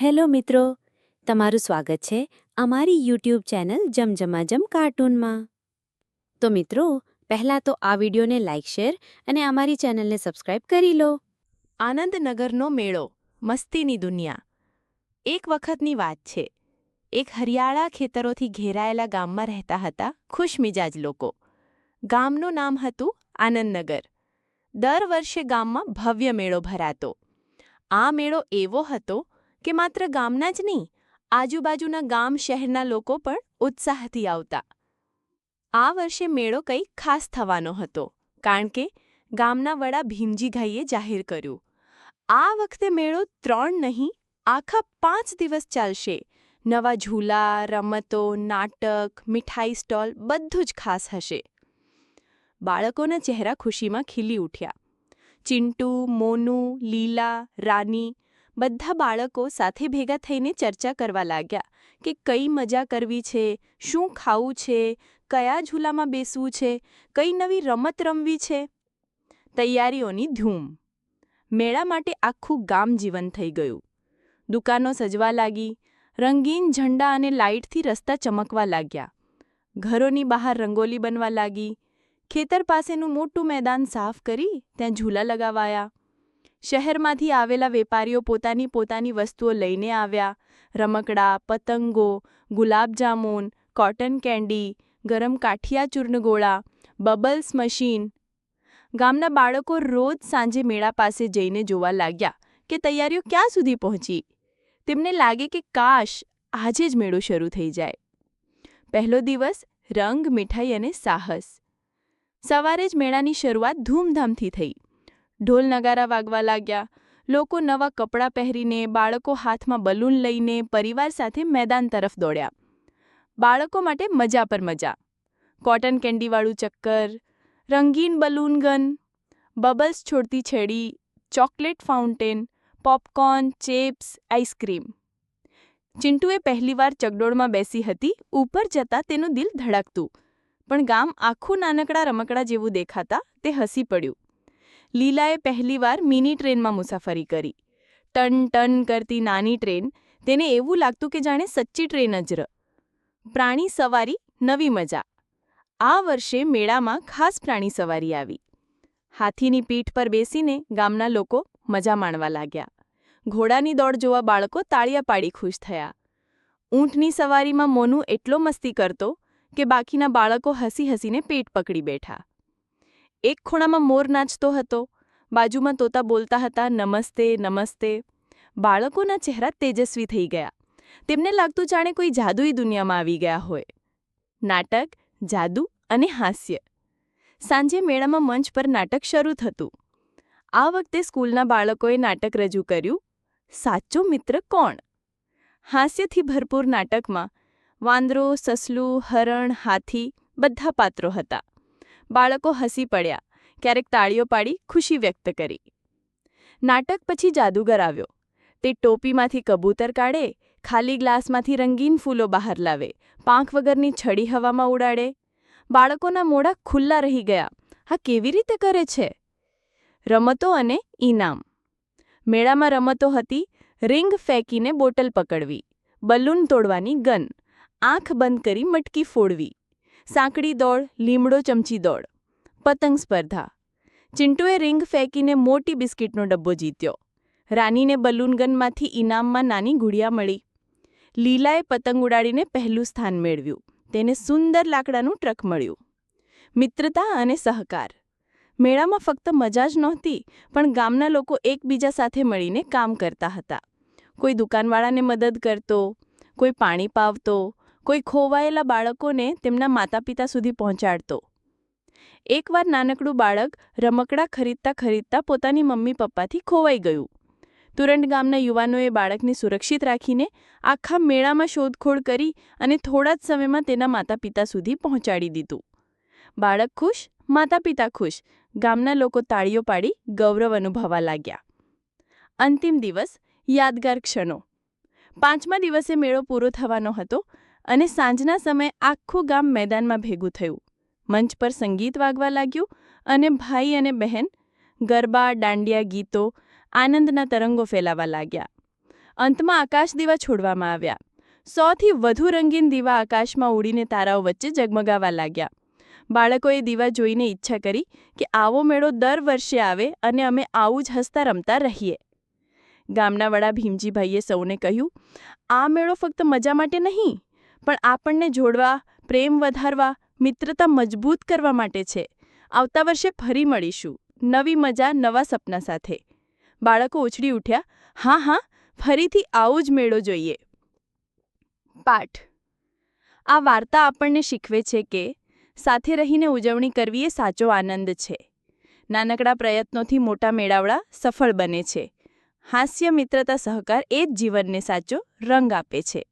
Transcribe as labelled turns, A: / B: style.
A: Hello મિત્રો, તમારું સ્વાગત છે અમારી યુટ્યુબ ચેનલ જમજમાજમ કાર્ટૂનમાં. તો મિત્રો, પહેલાં તો આ વિડીયોને લાઇક શેર અને અમારી ચેનલને સબસ્ક્રાઇબ કરી લો.
B: આનંદનગરનો મેળો, મસ્તીની દુનિયા. એક વખતની વાત છે. એક હરિયાળા ખેતરોથી ઘેરાયેલા ગામમાં રહેતા હતા ખુશમિજાજ લોકો. ગામનું નામ હતું આનંદનગર. દર વર્ષે ગામમાં ભવ્ય મેળો ભરાતો. આ મેળો એવો હતો કે માત્ર ગામના જ નહીં, આજુબાજુના ગામ શહેરના લોકો પણ ઉત્સાહથી આવતા. આ વર્ષે મેળો કંઈ ખાસ થવાનો હતો, કારણ કે ગામના વડા ભીમજીભાઈએ જાહેર કર્યું, આ વખતે મેળો 3 નહીં, આખા 5 દિવસ ચાલશે. નવા ઝૂલા, રમતો, નાટક, મીઠાઈ સ્ટોલ બધું જ ખાસ હશે. બાળકોના ચહેરા ખુશીમાં ખીલી ઉઠ્યા. ચિંટુ, મોનુ, લીલા, રાની બધા બાળકો સાથે ભેગા થઈને ચર્ચા કરવા લાગ્યા કે કઈ મજા કરવી છે, શું ખાવું છે, કયા ઝૂલામાં બેસવું છે, કઈ નવી રમત રમવી છે. તૈયારીઓની ધૂમ. મેળા માટે આખું ગામ જીવંત થઈ ગયું. દુકાનો સજવા લાગી, રંગીન ઝંડા અને લાઇટથી રસ્તા ચમકવા લાગ્યા. ઘરોની બહાર રંગોલી બનવા લાગી. ખેતર પાસેનું મોટું મેદાન સાફ કરી ત્યાં ઝૂલા લગાવાયા. શહેરમાંથી આવેલા વેપારીઓ પોતાની પોતાની વસ્તુઓ લઈને આવ્યા. રમકડા, પતંગો, ગુલાબજામુન, કોટન કેન્ડી, ગરમ કાઠિયા ચૂર્ણ ગોળા, બબલ્સ મશીન. ગામના બાળકો રોજ સાંજે મેળા પાસે જઈને જોવા લાગ્યા કે તૈયારીઓ ક્યાં સુધી પહોંચી. તેમને લાગે કે કાશ આજે જ મેળો શરૂ થઈ જાય. પહેલો દિવસ રંગ, મીઠાઈ અને સાહસ. સવારે જ મેળાની શરૂઆત ધૂમધામથી થઈ. ઢોલ નગારા વાગવા લાગ્યા. લોકો નવા કપડાં પહેરીને, બાળકો હાથમાં બલૂન લઈને પરિવાર સાથે મેદાન તરફ દોડ્યા. બાળકો માટે મજા પર મજા. કોટન કેન્ડીવાળું ચક્કર, રંગીન બલૂન ગન, બબલ્સ છોડતી છેડી, chocolate fountain, popcorn, chips, ice cream. ચિંટુએ પહેલીવાર ચકડોળમાં બેસી હતી. ઉપર જતાં તેનું દિલ ધડકતું. પણ ગામ આખું નાનકડા રમકડા જેવું દેખાતા તે હસી પડ્યું. લીલાએ પહેલીવાર મિની ટ્રેનમાં મુસાફરી કરી. ટન ટન કરતી નાની ટ્રેન, તેને એવું લાગતું કે જાણે સચ્ચી ટ્રેન જ. પ્રાણી સવારી, નવી મજા. આ વર્ષે મેળામાં ખાસ પ્રાણી સવારી આવી. હાથીની પીઠ પર બેસીને ગામના લોકો મજા માણવા લાગ્યા. ઘોડાની દોડ જોવા બાળકો તાળીયા પાડી ખુશ થયા. ઊંટની સવારીમાં મોનુ એટલો મસ્તી કરતો કે બાકીના બાળકો હસી હસીને પેટ પકડી બેઠા. એક ખૂણામાં મોર નાચતો હતો, બાજુમાં તોતા બોલતા હતા નમસ્તે નમસ્તે. બાળકોના ચહેરા તેજસ્વી થઈ ગયા. તેમને લાગતું જાણે કોઈ જાદુઈ દુનિયામાં આવી ગયા હોય. નાટક, જાદુ અને હાસ્ય. સાંજે મેળામાં મંચ પર નાટક શરૂ થતું. આ વખતે સ્કૂલના બાળકોએ નાટક રજૂ કર્યું, સાચો મિત્ર કોણ? હાસ્યથી ભરપૂર નાટકમાં વાંદરો, સસલું, હરણ, હાથી બધા પાત્રો હતા. બાળકો હસી પડ્યા, ક્યારેક તાળીઓ પાડી ખુશી વ્યક્ત કરી. નાટક પછી જાદુગર આવ્યો. તે ટોપીમાંથી કબૂતર કાઢે, ખાલી ગ્લાસમાંથી રંગીન ફૂલો બહાર લાવે, પાંખ વગરની છડી હવામાં ઉડાડે. બાળકોના મોઢા ખુલ્લા રહી ગયા. આ કેવી રીતે કરે છે? રમતો અને ઇનામ. મેળામાં રમતો હતી રીંગ ફેંકીને બોટલ પકડવી, બલૂન તોડવાની ગન, આંખ બંધ કરી મટકી ફોડવી, સાંકડી દોડ, લીમડો ચમચી દોડ, પતંગ સ્પર્ધા. ચિંટુએ રીંગ ફેંકીને મોટી બિસ્કિટનો ડબ્બો જીત્યો. રાનીને બલૂન ગનમાંથી ઇનામમાં નાની ગુડિયા મળી. લીલાએ પતંગ ઉડાડીને પહેલું સ્થાન મેળવ્યું. તેને સુંદર લાકડાનું ટ્રક મળ્યું. મિત્રતા અને સહકાર. મેળામાં ફક્ત મજા જ નહોતી, પણ ગામના લોકો એકબીજા સાથે મળીને કામ કરતા હતા. કોઈ દુકાનવાળાને મદદ કરતો, કોઈ પાણી પાવતો, કોઈ ખોવાયેલા બાળકોને તેમના માતા પિતા સુધી પહોંચાડતો. એકવાર નાનકડું બાળક રમકડા ખરીદતા ખરીદતા પોતાની મમ્મી પપ્પાથી ખોવાઈ ગયું. તુરંત ગામના યુવાનોએ બાળકને સુરક્ષિત રાખીને આખા મેળામાં શોધખોળ કરી અને થોડા જ સમયમાં તેના માતા પિતા સુધી પહોંચાડી દીધું. બાળક ખુશ, માતા પિતા ખુશ. ગામના લોકો તાળીઓ પાડી ગૌરવ અનુભવવા લાગ્યા. અંતિમ દિવસ, યાદગાર ક્ષણો. 5મા દિવસે મેળો પૂરો થવાનો હતો અને સાંજના સમયે આખું ગામ મેદાનમાં ભેગું થયું. મંચ પર સંગીત વાગવા લાગ્યું અને ભાઈ અને બહેન ગરબા, દાંડિયા ગીતો, આનંદના તરંગો ફેલાવા લાગ્યા. અંતમાં આકાશ દીવા છોડવામાં આવ્યા. 100થી વધુ રંગીન દીવા આકાશમાં ઉડીને તારાઓ વચ્ચે ઝગમગાવા લાગ્યા. બાળકોએ દીવા જોઈને ઈચ્છા કરી કે આવો મેળો દર વર્ષે આવે અને અમે આવું જ હસતા રમતા રહીએ. ગામના વડા ભીમજીભાઈએ સૌને કહ્યું, આ મેળો ફક્ત મજા માટે નહીં, પણ આપણને જોડવા, પ્રેમ વધારવા, મિત્રતા મજબૂત કરવા માટે છે. આવતા વર્ષે ફરી મળીશું, નવી મજા, નવા સપના સાથે. બાળકો ઉછળી ઉઠ્યા, હા હા, ફરીથી આવો જ મેળો જોઈએ. પાઠ. આ વાર્તા આપણને શીખવે છે કે સાથે રહીને ઉજવણી કરવી એ સાચો આનંદ છે. નાનકડા પ્રયત્નોથી મોટા મેળાવડા સફળ બને છે. હાસ્ય, મિત્રતા, સહકાર એ જ જીવનને સાચો રંગ આપે છે.